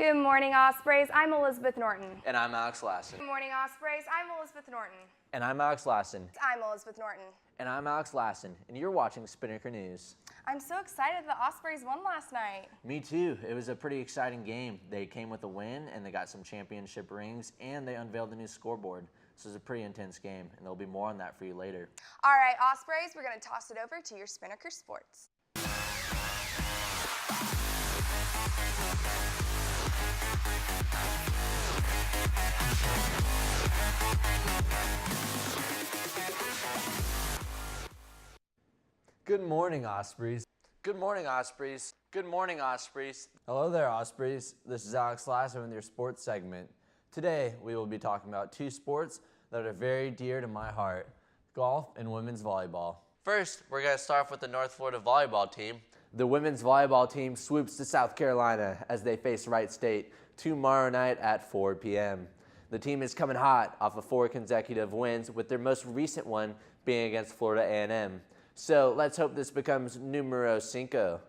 Good morning, Ospreys. I'm Elizabeth Norton. And I'm Alex Lassen. Good morning, Ospreys. I'm Elizabeth Norton. And I'm Alex Lassen. I'm Elizabeth Norton. And I'm Alex Lassen, and you're watching Spinnaker News. I'm so excited the Ospreys won last night. Me too. It was a pretty exciting game. They came with a win, and they got some championship rings, and they unveiled a new scoreboard. So it was a pretty intense game, and there'll be more on that for you later. All right, Ospreys, we're going to toss it over to your Spinnaker Sports. Good morning, Ospreys. Good morning, Ospreys. Good morning, Ospreys. Hello there, Ospreys. This is Alex Lassen with your sports segment. Today, we will be talking about two sports that are very dear to my heart, golf and women's volleyball. First, we're going to start off with the North Florida volleyball team. The women's volleyball team swoops to South Carolina as they face Wright State tomorrow night at 4 p.m. The team is coming hot off of 4 consecutive wins, with their most recent one being against Florida A&M. So let's hope this becomes numero 5. The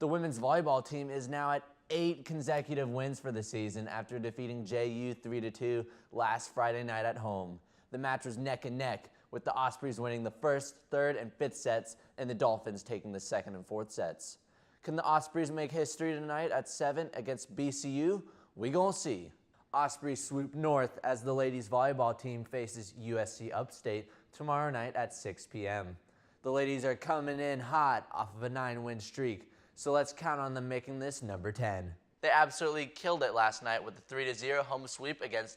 women's volleyball team is now at 8 consecutive wins for the season after defeating JU 3-2 last Friday night at home. The match was neck and neck, with the Ospreys winning the first, third, and fifth sets, and the Dolphins taking the second and fourth sets. Can the Ospreys make history tonight at 7 against BCU? We gonna see. Ospreys swoop north as the ladies volleyball team faces USC Upstate tomorrow night at 6 p.m. The ladies are coming in hot off of a 9-win streak, so let's count on them making this number 10. They absolutely killed it last night with a 3-0 home sweep against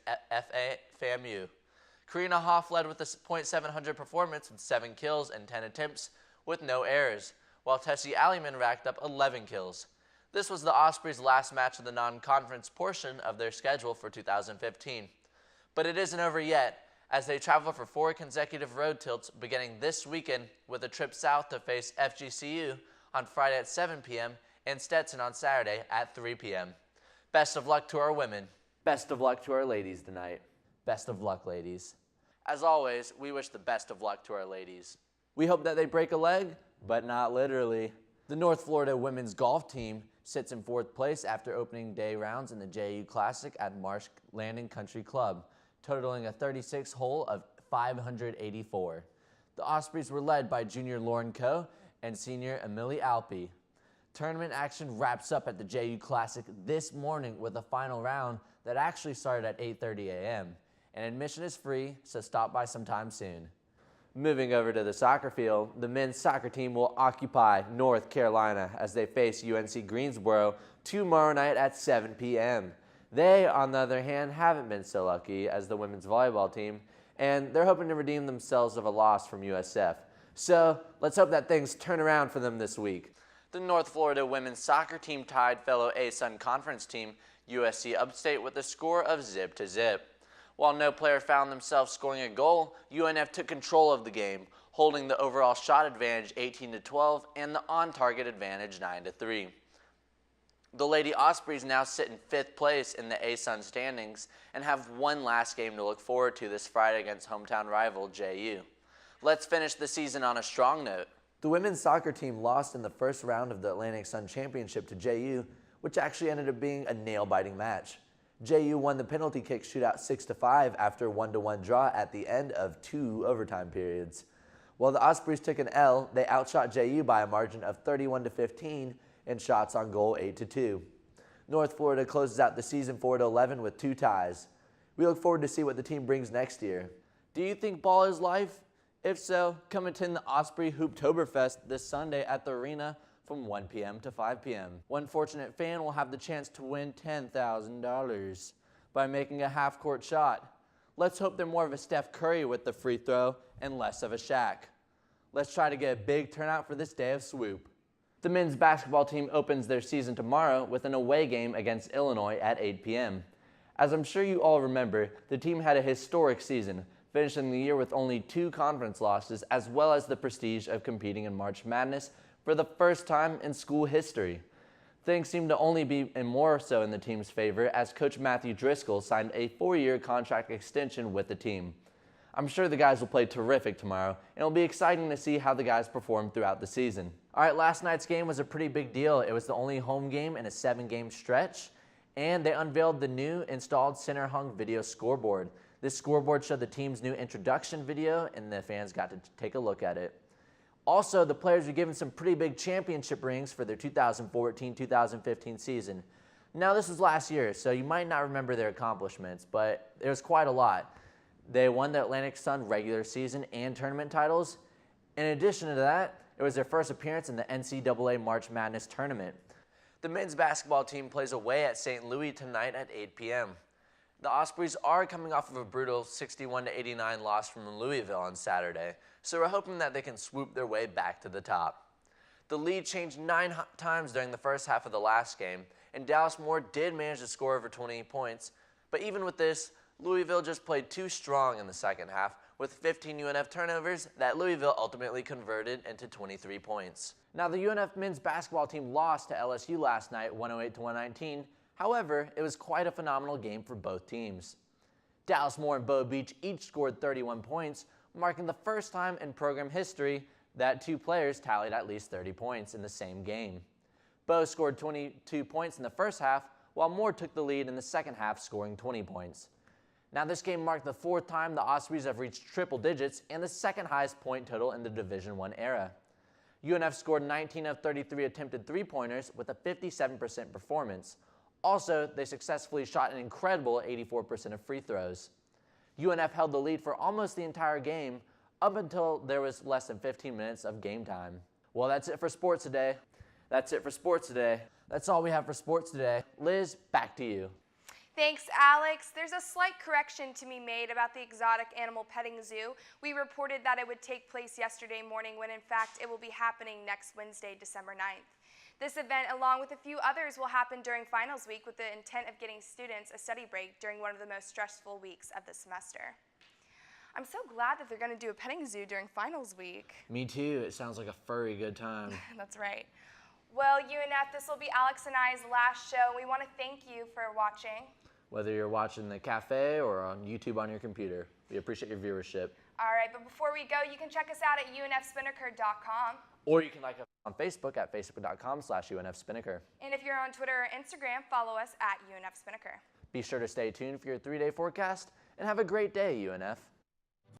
FAMU. Karina Hoff led with a .700 performance with 7 kills and 10 attempts with no errors, while Tessie Alleyman racked up 11 kills. This was the Ospreys' last match of the non-conference portion of their schedule for 2015. But it isn't over yet, as they travel for 4 consecutive road tilts beginning this weekend with a trip south to face FGCU on Friday at 7 p.m. and Stetson on Saturday at 3 p.m. Best of luck to our women. Best of luck to our ladies tonight. Best of luck, ladies. As always, we wish the best of luck to our ladies. We hope that they break a leg, but not literally. The North Florida women's golf team sits in 4th place after opening day rounds in the JU Classic at Marsh Landing Country Club, totaling a 36-hole of 584. The Ospreys were led by junior Lauren Coe and senior Amelie Alpe. Tournament action wraps up at the JU Classic this morning with a final round that actually started at 8:30 a.m. And admission is free, so stop by sometime soon. Moving over to the soccer field, the men's soccer team will occupy North Carolina as they face UNC Greensboro tomorrow night at 7 p.m. They, on the other hand, haven't been so lucky as the women's volleyball team, and they're hoping to redeem themselves of a loss from USF. So let's hope that things turn around for them this week. The North Florida women's soccer team tied fellow ASUN conference team USC Upstate with a score of 0-0. While no player found themselves scoring a goal, UNF took control of the game, holding the overall shot advantage 18-12 and the on-target advantage 9-3. The Lady Ospreys now sit in 5th place in the ASUN standings and have one last game to look forward to this Friday against hometown rival JU. Let's finish the season on a strong note. The women's soccer team lost in the first round of the Atlantic Sun Championship to JU, which actually ended up being a nail-biting match. JU won the penalty kick shootout 6-5 after a 1-1 draw at the end of 2 overtime periods. While the Ospreys took an L, they outshot JU by a margin of 31-15 and shots on goal 8-2. North Florida closes out the season 4-11 with 2 ties. We look forward to see what the team brings next year. Do you think ball is life? If so, come attend the Osprey Hooptoberfest this Sunday at the arena from 1 p.m. to 5 p.m. One fortunate fan will have the chance to win $10,000 by making a half-court shot. Let's hope they're more of a Steph Curry with the free throw and less of a Shaq. Let's try to get a big turnout for this day of swoop. The men's basketball team opens their season tomorrow with an away game against Illinois at 8 p.m. As I'm sure you all remember, the team had a historic season, finishing the year with only 2 conference losses as well as the prestige of competing in March Madness for the first time in school history. Things seem to only be more so in the team's favor as Coach Matthew Driscoll signed a 4-year contract extension with the team. I'm sure the guys will play terrific tomorrow, and it'll be exciting to see how the guys perform throughout the season. All right, last night's game was a pretty big deal. It was the only home game in a 7-game stretch, And they unveiled the new installed center hung video scoreboard. This scoreboard showed the team's new introduction video, and the fans got to take a look at it. Also, the players were given some pretty big championship rings for their 2014-2015 season. Now, this was last year, so you might not remember their accomplishments, but it was quite a lot. They won the Atlantic Sun regular season and tournament titles. In addition to that, it was their first appearance in the NCAA March Madness tournament. The men's basketball team plays away at St. Louis tonight at 8 p.m. The Ospreys are coming off of a brutal 61-89 loss from Louisville on Saturday, so we're hoping that they can swoop their way back to the top. The lead changed 9 times during the first half of the last game, and Dallas Moore did manage to score over 20 points, but even with this, Louisville just played too strong in the second half, with 15 UNF turnovers that Louisville ultimately converted into 23 points. Now, the UNF men's basketball team lost to LSU last night, 108-119. However, it was quite a phenomenal game for both teams. Dallas Moore and Bo Beach each scored 31 points, marking the first time in program history that two players tallied at least 30 points in the same game. Bo scored 22 points in the first half, while Moore took the lead in the second half, scoring 20 points. Now, this game marked the 4th time the Ospreys have reached triple digits and the second highest point total in the Division I era. UNF scored 19 of 33 attempted three-pointers with a 57% performance. Also, they successfully shot an incredible 84% of free throws. UNF held the lead for almost the entire game, up until there was less than 15 minutes of game time. Well, that's it for sports today. That's all we have for sports today. Liz, back to you. Thanks, Alex. There's a slight correction to be made about the exotic animal petting zoo. We reported that it would take place yesterday morning when in fact it will be happening next Wednesday, December 9th. This event, along with a few others, will happen during finals week with the intent of getting students a study break during one of the most stressful weeks of the semester. I'm so glad that they're going to do a petting zoo during finals week. Me too. It sounds like a furry good time. That's right. Well, UNF, this will be Alex and I's last show. We want to thank you for watching. Whether you're watching the cafe or on YouTube on your computer, we appreciate your viewership. All right, but before we go, you can check us out at unfspinnaker.com. Or you can like us on Facebook at facebook.com/UNFSpinnaker. And if you're on Twitter or Instagram, follow us at UNFSpinnaker. Be sure to stay tuned for your 3-day forecast, and have a great day, UNF.